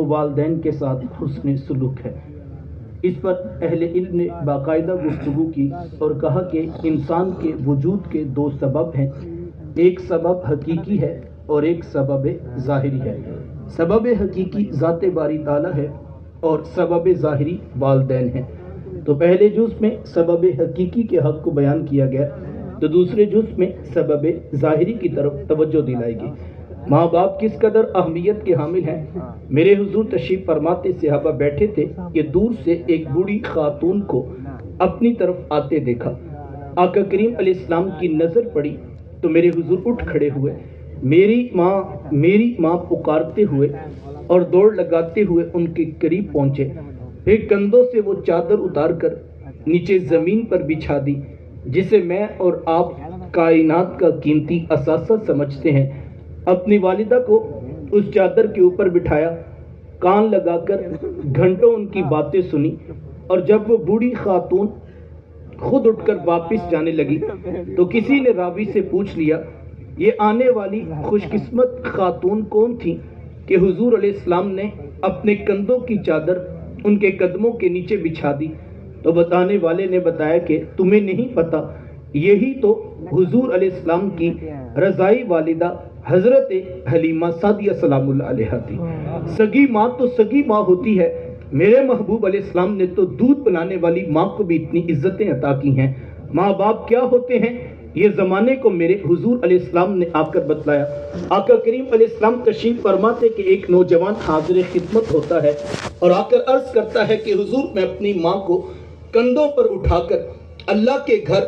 والدین کے ساتھ حسن سلوک ہے۔ اس پر اہل علم نے باقاعدہ گفتگو کی اور کہا کہ انسان کے وجود کے دو سبب ہیں، ایک سبب حقیقی ہے اور ایک سبب ظاہری ہے۔ سبب حقیقی ذات باری تعالیٰ ہے اور سبب ظاہری والدین ہیں۔ تو پہلے جز میں سبب حقیقی کے حق کو بیان کیا گیا، تو دوسرے جز میں سبب ظاہری کی طرف توجہ دلائی گئی۔ ماں باپ کس قدر اہمیت کے حامل ہیں۔ میرے حضور تشریف فرماتے صحابہ بیٹھے تھے کہ دور سے ایک بوڑھی خاتون کو اپنی طرف آتے دیکھا۔ آقا کریم علیہ السلام کی نظر پڑی تو میرے حضور اٹھ کھڑے ہوئے، میری ماں پکارتے ہوئے اور دوڑ لگاتے ہوئے ان کے قریب پہنچے، پھر کندھوں سے وہ چادر اتار کر نیچے زمین پر بچھا دی جسے میں اور آپ کائنات کا قیمتی اثاثہ سمجھتے ہیں۔ اپنی والدہ کو اس چادر کے اوپر بٹھایا، کان لگا کر گھنٹوں ان کی باتیں سنی، اور جب وہ بوڑھی خاتون خود اٹھ کر واپس جانے لگی تو کسی نے راوی سے پوچھ لیا، یہ آنے والی خوش قسمت خاتون کون تھی کہ حضور علیہ السلام نے اپنے کندھوں کی چادر ان کے قدموں کے نیچے بچھا دی؟ تو بتانے والے نے بتایا کہ تمہیں نہیں پتا، یہی تو حضور علیہ السلام کی رضائی والدہ حضرت حلیمہ سعدیہ سلام اللہ علیہا تھی۔ سگی ماں تو سگی ماں ہوتی ہے، میرے محبوب علیہ السلام نے تو دودھ پلانے والی ماں کو بھی اتنی عزتیں عطا کی ہیں۔ ماں باپ کیا ہوتے ہیں یہ زمانے کو میرے حضور علیہ السلام نے آ کر بتلایا۔ آقا کریم علیہ السلام تشریف فرماتے کہ ایک نوجوان حاضر خدمت ہوتا ہے اور آ کر عرض کرتا ہے کہ حضور میں اپنی ماں کو کندھوں پر اٹھا کر اللہ کے گھر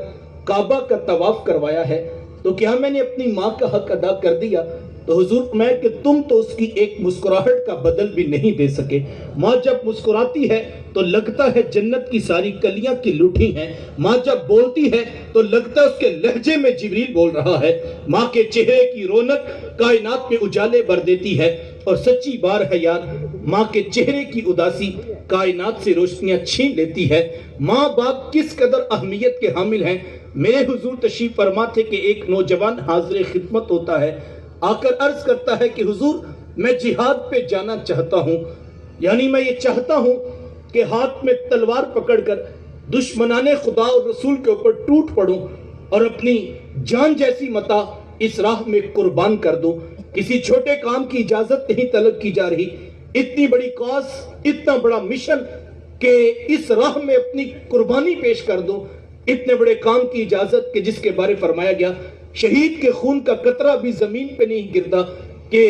کعبہ کا طواف کروایا ہے، تو کیا میں نے اپنی ماں کا حق ادا کر دیا؟ تو حضور فرمایا کہ تم تو اس کی ایک مسکراہٹ کا بدل بھی نہیں دے سکے۔ ماں جب مسکراتی ہے تو لگتا ہے جنت کی ساری کلیاں کی لٹھی ہیں، ماں جب بولتی ہے تو لگتا ہے اس کے لہجے میں جبریل بول رہا ہے۔ ماں کے چہرے کی رونق کائنات میں اجالے بھر دیتی ہے، اور سچی بار ہے یار، ماں کے چہرے کی اداسی کائنات سے روشنیاں چھین لیتی ہے۔ ماں باپ کس قدر اہمیت کے حامل ہیں۔ میرے حضور تشریف فرماتے کہ ایک نوجوان حاضر خدمت ہوتا ہے، آ کر عرض کرتا ہے کہ حضور میں جہاد پہ جانا چاہتا ہوں، یعنی میں یہ چاہتا ہوں کہ ہاتھ میں تلوار پکڑ کر دشمنان خدا اور رسول کے اوپر ٹوٹ پڑوں اور اپنی جان جیسی متاع اس راہ میں قربان کر دوں۔ کسی چھوٹے کام کی اجازت نہیں طلب کی جا رہی، اتنی بڑی کاز، اتنا بڑا مشن کہ اس راہ میں اپنی قربانی پیش کر دوں، اتنے بڑے کام کی اجازت کہ جس کے بارے فرمایا گیا شہید کے خون کا قطرہ بھی زمین پہ نہیں گرتا کہ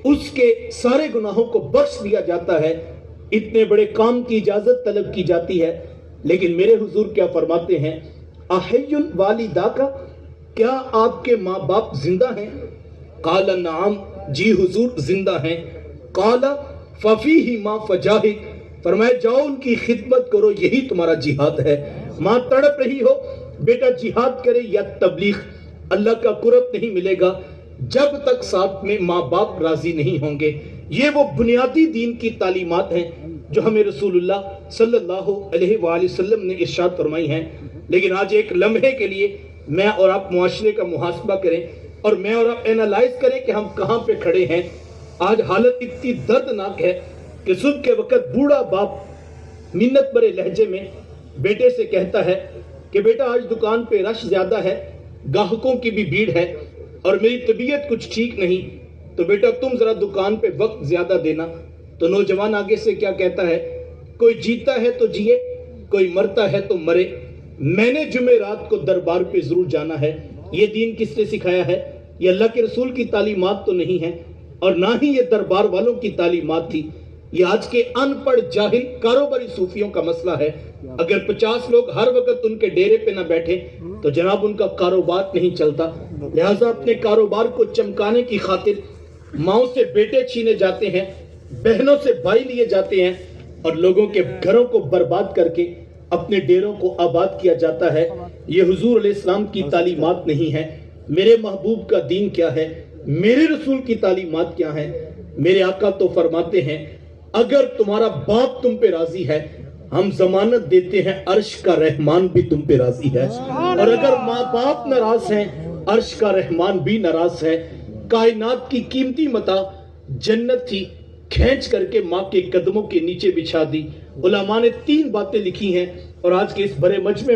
اس کے سارے گناہوں کو بخش دیا جاتا ہے، اتنے بڑے کام کی اجازت طلب کی جاتی ہے۔ لیکن میرے حضور کیا فرماتے ہیں، احی والدہ کا، کیا آپ کے ماں باپ زندہ ہیں؟ قال نعم، جی حضور زندہ ہیں۔ قال ففیہما فجاہد، فرمایا جاؤ ان کی خدمت کرو، یہی تمہارا جہاد ہے۔ ماں تڑپ رہی ہو، بیٹا جہاد کرے یا تبلیغ، اللہ کا قرب نہیں ملے گا جب تک ساتھ میں ماں باپ راضی نہیں ہوں گے۔ یہ وہ بنیادی دین کی تعلیمات ہیں جو ہمیں رسول اللہ صلی اللہ علیہ وآلہ وسلم نے ارشاد فرمائی ہیں۔ لیکن آج ایک لمحے کے لیے میں اور آپ معاشرے کا محاسبہ کریں اور میں اور آپ اینالائز کریں کہ ہم کہاں پہ کھڑے ہیں۔ آج حالت اتنی دردناک ہے کہ صبح کے وقت بوڑھا باپ منت برے لہجے میں بیٹے سے کہتا ہے کہ بیٹا آج دکان پہ رش زیادہ ہے، گاہکوں کی بھی بھیڑ ہے اور میری طبیعت کچھ ٹھیک نہیں، تو بیٹا تم ذرا دکان پہ وقت زیادہ دینا۔ تو نوجوان آگے سے کیا کہتا ہے، کوئی جیتا ہے تو جیے، کوئی مرتا ہے تو مرے، میں نے جمعرات کو دربار پہ ضرور جانا ہے۔ یہ دین کس نے سکھایا ہے؟ یہ اللہ کے رسول کی تعلیمات تو نہیں ہیں، اور نہ ہی یہ دربار والوں کی تعلیمات تھی، یہ آج کے ان پڑھ جاہل کاروباری صوفیوں کا مسئلہ ہے۔ اگر 50 لوگ ہر وقت ان کے ڈیرے پہ نہ بیٹھے تو جناب ان کا کاروبار نہیں چلتا۔ لہٰذا اپنے کاروبار کو چمکانے کی خاطر ماؤں سے بیٹے چھینے جاتے ہیں، بہنوں سے بھائی لیے جاتے ہیں، اور لوگوں کے گھروں کو برباد کر کے اپنے ڈیروں کو آباد کیا جاتا ہے۔ یہ حضور علیہ السلام کی تعلیمات نہیں ہے۔ میرے محبوب کا دین کیا ہے؟ میرے رسول کی تعلیمات کیا ہیں؟ میرے آقا تو فرماتے ہیں اگر تمہارا باپ تم پہ راضی ہے، ہم ضمانت دیتے ہیں عرش کا رحمان بھی تم پہ راضی ہے، اور اگر ماں باپ ناراض ہیں عرش کا رحمان بھی ناراض ہے۔ کائنات کی قیمتی متاع جنت تھی، کھینچ کر کے ماں کے قدموں کے نیچے بچھا دی۔ علماء نے 3 باتیں لکھی ہیں اور آج کے اس بڑے مجمع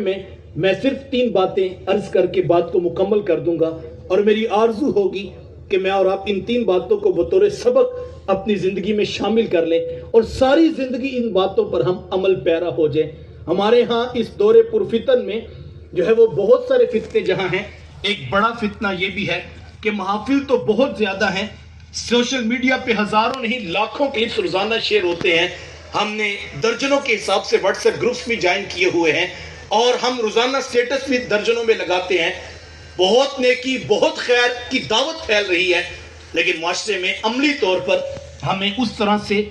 میں صرف 3 باتیں عرض کر کے بات کو مکمل کر دوں گا، اور میری آرزو ہوگی کہ میں اور آپ ان 3 باتوں کو بطور سبق اپنی زندگی میں شامل کر لیں اور ساری زندگی ان باتوں پر ہم عمل پیرا ہو جائیں۔ ہمارے ہاں اس دور پرفتن میں جو ہے وہ بہت سارے فتنے جہاں ہیں، ایک بڑا فتنہ یہ بھی ہے کہ محافل تو بہت زیادہ ہیں، سوشل میڈیا پہ ہزاروں نہیں لاکھوں کلپس روزانہ شیئر ہوتے ہیں، ہم نے درجنوں کے حساب سے واٹس ایپ گروپس بھی جوائن کیے ہوئے ہیں، اور ہم روزانہ سٹیٹس بھی درجنوں میں لگاتے ہیں۔ بہت نیکی بہت خیر کی دعوت پھیل رہی ہے، لیکن معاشرے میں عملی طور پر ہمیں اس طرح سے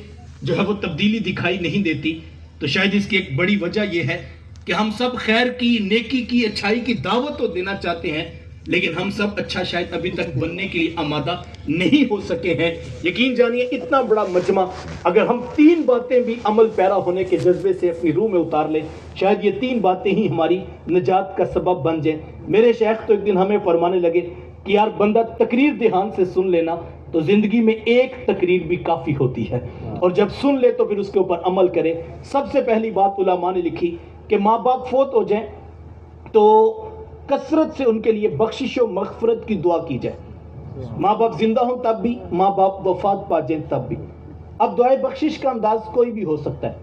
جو ہے وہ تبدیلی دکھائی نہیں دیتی۔ تو شاید اس کی ایک بڑی وجہ یہ ہے کہ ہم سب خیر کی، نیکی کی، اچھائی کی دعوت تو دینا چاہتے ہیں، لیکن ہم سب اچھا شاید ابھی تک بننے کے لیے آمادہ نہیں ہو سکے ہیں۔ یقین جانیے اتنا بڑا مجمع اگر ہم 3 باتیں بھی عمل پیرا ہونے کے جذبے سے اپنی روح میں اتار لیں، شاید یہ 3 باتیں ہی ہماری نجات کا سبب بن جائیں۔ میرے شیخ تو ایک دن ہمیں فرمانے لگے کہ یار بندہ تقریر دھیان سے سن لینا تو زندگی میں ایک تقریر بھی کافی ہوتی ہے، اور جب سن لے تو پھر اس کے اوپر عمل کرے۔ سب سے پہلی بات علماء نے لکھی کہ ماں باپ فوت ہو جائیں تو کثرت سے ان کے لیے بخشش و مغفرت کی دعا کی جائے۔ ماں باپ زندہ ہوں تب بھی، ماں باپ وفات پا جائیں تب بھی۔ اب دعائے بخشش کا انداز کوئی بھی ہو سکتا ہے،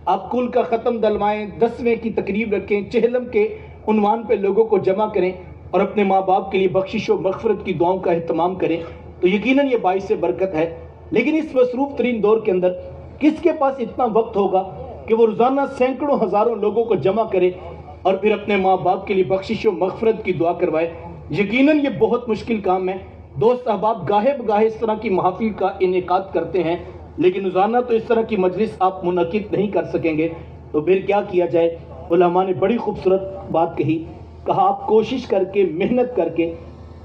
آپ کل کا ختم دلوائیں، 10ویں کی تقریب رکھیں، چہلم کے عنوان پہ لوگوں کو جمع کریں اور اپنے ماں باپ کے لیے بخشش و مغفرت کی دعاؤں کا اہتمام کریں تو یقیناً یہ باعث برکت ہے۔ لیکن اس مصروف ترین دور کے اندر کس کے پاس اتنا وقت ہوگا کہ وہ روزانہ سینکڑوں ہزاروں لوگوں کو جمع کرے اور پھر اپنے ماں باپ کے لیے بخشش و مغفرت کی دعا کروائے؟ یقیناً یہ بہت مشکل کام ہے۔ دوست احباب گاہے بگاہے اس طرح کی محافل کا انعقاد کرتے ہیں، لیکن روزانہ تو اس طرح کی مجلس آپ منعقد نہیں کر سکیں گے، تو پھر کیا کیا جائے؟ علماء نے بڑی خوبصورت بات کہی، کہا آپ کوشش کر کے، محنت کر کے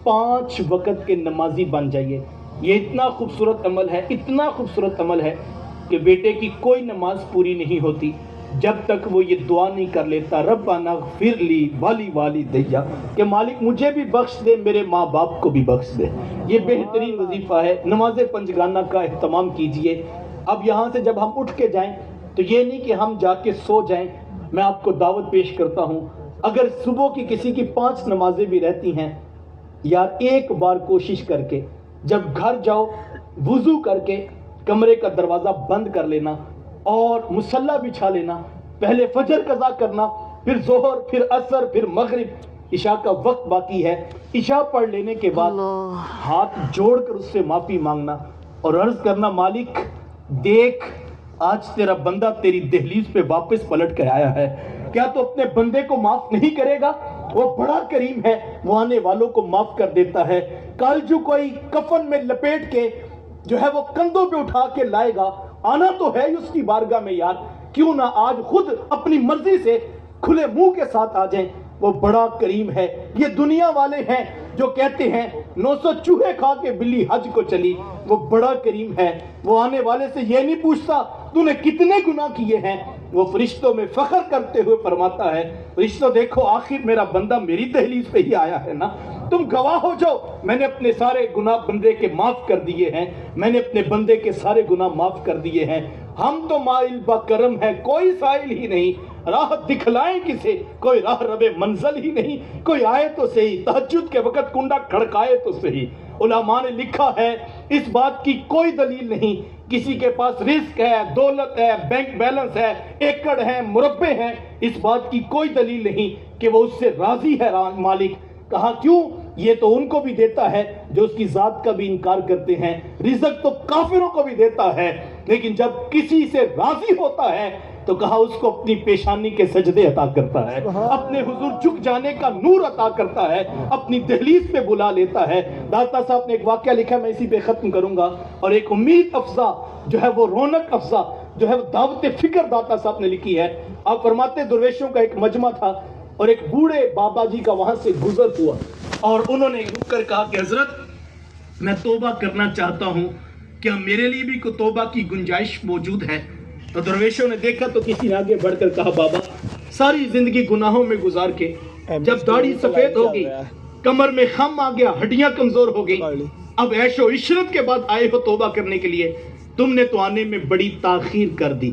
5 وقت کے نمازی بن جائیے۔ یہ اتنا خوبصورت عمل ہے، اتنا خوبصورت عمل ہے کہ بیٹے کی کوئی نماز پوری نہیں ہوتی جب تک وہ یہ دعا نہیں کر لیتا، ربنا اغفر لی والی والدیا، کہ مالک مجھے بھی بخش دے، میرے ماں باپ کو بھی بخش دے۔ یہ بہترین وظیفہ ہے۔ نماز پنجگانہ کا اہتمام کیجئے۔ اب یہاں سے جب ہم اٹھ کے جائیں تو یہ نہیں کہ ہم جا کے سو جائیں۔ میں آپ کو دعوت پیش کرتا ہوں، اگر صبح کی کسی کی 5 نمازیں بھی رہتی ہیں، یار ایک بار کوشش کر کے جب گھر جاؤ وضو کر کے کمرے کا دروازہ بند کر لینا اور مصلی بچھا لینا، پہلے فجر قضا کرنا، پھر ظہر، پھر عصر، پھر مغرب، عشاء کا وقت باقی ہے، عشاء پڑھ لینے کے بعد ہاتھ جوڑ کر اس سے معافی مانگنا اور عرض کرنا، مالک دیکھ آج تیرا بندہ تیری دہلیز پہ واپس پلٹ کر آیا ہے، کیا تو اپنے بندے کو معاف نہیں کرے گا؟ وہ بڑا کریم ہے، وہ آنے والوں کو معاف کر دیتا ہے۔ کل جو کوئی کفن میں لپیٹ کے جو ہے وہ کندھوں پہ اٹھا کے لائے گا، آنا تو ہے اس کی بارگاہ میں، یار کیوں نہ آج خود اپنی مرضی سے کھلے منہ کے ساتھ آ جائیں۔ وہ بڑا کریم ہے۔ یہ دنیا والے ہیں جو کہتے ہیں 900 چوہے کھا کے بلی حج کو چلی، وہ بڑا کریم ہے۔ وہ آنے والے سے یہ نہیں پوچھتا تو نے کتنے گناہ کیے ہیں، وہ فرشتوں میں فخر کرتے ہوئے فرماتا ہے، فرشتوں دیکھو آخر میرا بندہ میری دہلیز پہ ہی آیا ہے نا، تم گواہ ہو جاؤ، میں نے اپنے سارے گناہ بندے کے معاف کر دیے ہیں، میں نے اپنے بندے کے سارے گناہ معاف کر دیے ہیں۔ ہم تو مائل با کرم ہے، کوئی سائل ہی نہیں، راہ دکھلائیں کسے، کوئی راہ رب منزل ہی نہیں، کوئی آئے تو صحیح، تہجد کے وقت کنڈا کھڑکائے تو صحیح۔ علماء نے لکھا ہے اس بات کی کوئی دلیل نہیں، کسی کے پاس رزق ہے، دولت ہے، بینک بیلنس ہے، ایکڑ ہیں، مربع ہیں، اس بات کی کوئی دلیل نہیں کہ وہ اس سے راضی ہے مالک۔ کہا کیوں؟ یہ تو ان کو بھی دیتا ہے جو اس کی ذات کا بھی انکار کرتے ہیں، رزق تو کافروں کو بھی دیتا ہے، لیکن جب کسی سے راضی ہوتا ہے تو کہا اس کو اپنی پیشانی کے سجدے عطا کرتا ہے، اپنے حضور جھک جانے کا نور عطا کرتا ہے، اپنی دہلیز پہ بلا لیتا ہے۔ داتا صاحب نے ایک واقعہ لکھا، میں اسی پہ ختم کروں گا، اور ایک امید افزا جو ہے وہ رونق افزا جو ہے وہ دعوت فکر داتا صاحب نے لکھی ہے۔ آپ فرماتے درویشوں کا ایک مجمع تھا اور ایک بوڑھے بابا جی کا وہاں سے گزر ہوا اور انہوں نے رک کر کہا کہ حضرت میں توبہ کرنا چاہتا ہوں، کیا میرے لیے بھی کوئی توبہ کی گنجائش موجود ہے؟ تو درویشوں نے دیکھا تو کسی نے آگے بڑھ کر کہا بابا ساری زندگی گناہوں میں گزار کے جب داڑھی سفید ہو گئی، کمر میں خم آ گیا، ہڈیاں کمزور ہو گئی، اب عیش و عشرت کے بعد آئے ہو توبہ کرنے کے لیے، تم نے تو آنے میں بڑی تاخیر کر دی.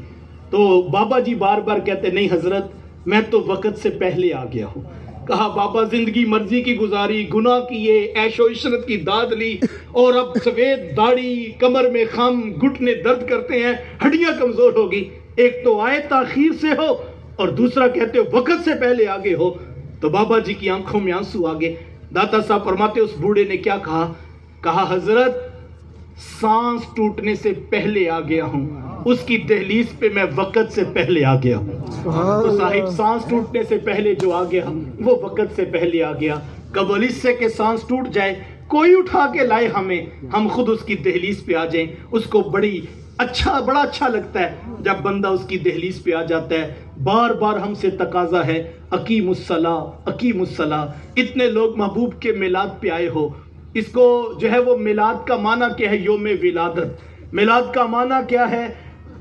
تو بابا جی بار بار کہتے نہیں حضرت میں تو وقت سے پہلے آ گیا ہوں. کہا بابا زندگی مرضی کی گزاری, گناہ کیے, عیش و عشرت کی داد لی, اور اب سفید داڑھی, کمر میں خم, گھٹنے درد کرتے ہیں, ہڈیاں کمزور ہوگی. ایک تو آئے تاخیر سے ہو اور دوسرا کہتے ہو وقت سے پہلے آگے ہو. تو بابا جی کی آنکھوں میں آنسو آگے. داتا صاحب فرماتے اس بوڑھے نے کیا کہا؟ کہا حضرت سانس ٹوٹنے سے پہلے آ گیا ہوں, اس کی دہلیز پہ میں وقت سے پہلے آ گیا ہوں. تو صاحب سانس ٹوٹنے سے پہلے جو آ گیا وہ وقت سے پہلے آ گیا. قبل اس سے کہ سانس ٹوٹ جائے کوئی اٹھا کے لائے ہمیں, ہم خود اس کی دہلیز پہ آ جائیں. اس کو بڑا اچھا لگتا ہے جب بندہ اس کی دہلیز پہ آ جاتا ہے. بار بار ہم سے تقاضا ہے اقیم الصلاۃ, اقیم الصلاۃ. اتنے لوگ محبوب کے میلاد پہ آئے ہو. اس کو جو ہے وہ میلاد کا معنی کیا ہے؟ یوم ولادت. میلاد کا معنی کیا ہے؟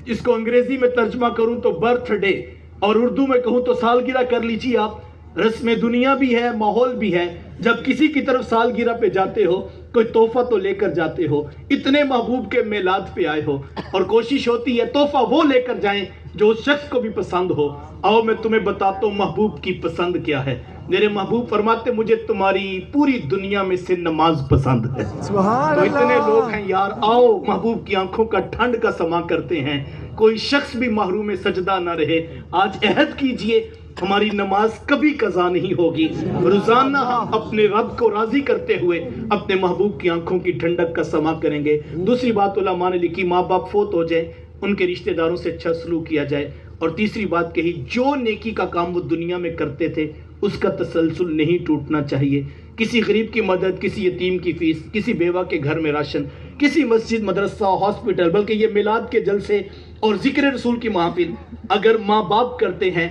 اس کو انگریزی میں ترجمہ کروں تو برتھ ڈے, اور اردو میں کہوں تو سالگرہ کر لیجیے آپ. رسم دنیا بھی ہے, ماحول بھی ہے. جب کسی کی طرف سالگرہ پہ جاتے ہو کوئی تحفہ تو لے کر جاتے ہو. اتنے محبوب کے میلاد پہ آئے ہو اور کوشش ہوتی ہے تحفہ وہ لے کر جائیں جو اس شخص کو بھی پسند ہو. آؤ میں تمہیں بتاتا ہوں محبوب کی پسند کیا ہے. میرے محبوب فرماتے مجھے تمہاری پوری دنیا میں سے نماز پسند ہے. تو اتنے لوگ ہیں یار, آؤ محبوب کی آنکھوں کا ٹھنڈ کا سما کرتے ہیں. کوئی شخص بھی محروم سجدہ نہ رہے. آج عہد کیجئے ہماری نماز کبھی قضا نہیں ہوگی. روزانہ ہم اپنے رب کو راضی کرتے ہوئے اپنے محبوب کی آنکھوں کی ٹھنڈک کا سما کریں گے. دوسری بات علماء نے لکھی ماں باپ فوت ہو جائے ان کے رشتہ داروں سے اچھا سلوک کیا جائے. اور تیسری بات کہی جو نیکی کا کام وہ دنیا میں کرتے تھے اس کا تسلسل نہیں ٹوٹنا چاہیے. کسی غریب کی مدد, کسی یتیم کی فیس, کسی بیوہ کے گھر میں راشن, کسی مسجد, مدرسہ, ہاسپٹل, بلکہ یہ میلاد کے جلسے اور ذکر رسول کی محافل اگر ماں باپ کرتے ہیں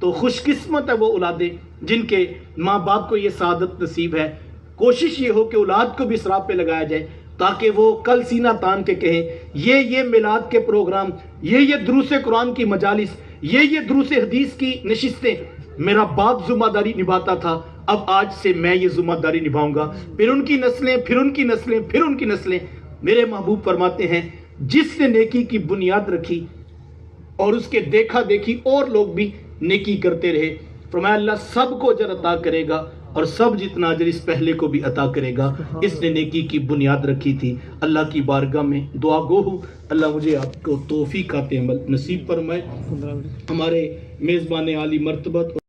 تو خوش قسمت ہے وہ اولادیں جن کے ماں باپ کو یہ سعادت نصیب ہے. کوشش یہ ہو کہ اولاد کو بھی اس راہ پہ لگایا جائے تاکہ وہ کل سینہ تان کے کہیں یہ میلاد کے پروگرام, یہ دروس قرآن کی مجالس, یہ دروس حدیث کی نشستیں میرا باپ ذمہ داری نبھاتا تھا, اب آج سے میں یہ ذمہ داری نبھاؤں گا. پھر ان کی نسلیں, پھر ان کی نسلیں, پھر ان کی نسلیں. میرے محبوب فرماتے ہیں جس نے نیکی کی بنیاد رکھی اور اس کے دیکھا دیکھی اور لوگ بھی نیکی کرتے رہے, فرمایا اللہ سب کو اجر عطا کرے گا اور سب جتنا اجر اس پہلے کو بھی عطا کرے گا. اس نے نیکی کی بنیاد رکھی تھی. اللہ کی بارگاہ میں دعا گو ہوں اللہ مجھے آپ کو توفیق عمل نصیب فرمائے. ہمارے میزبان عالی مرتبت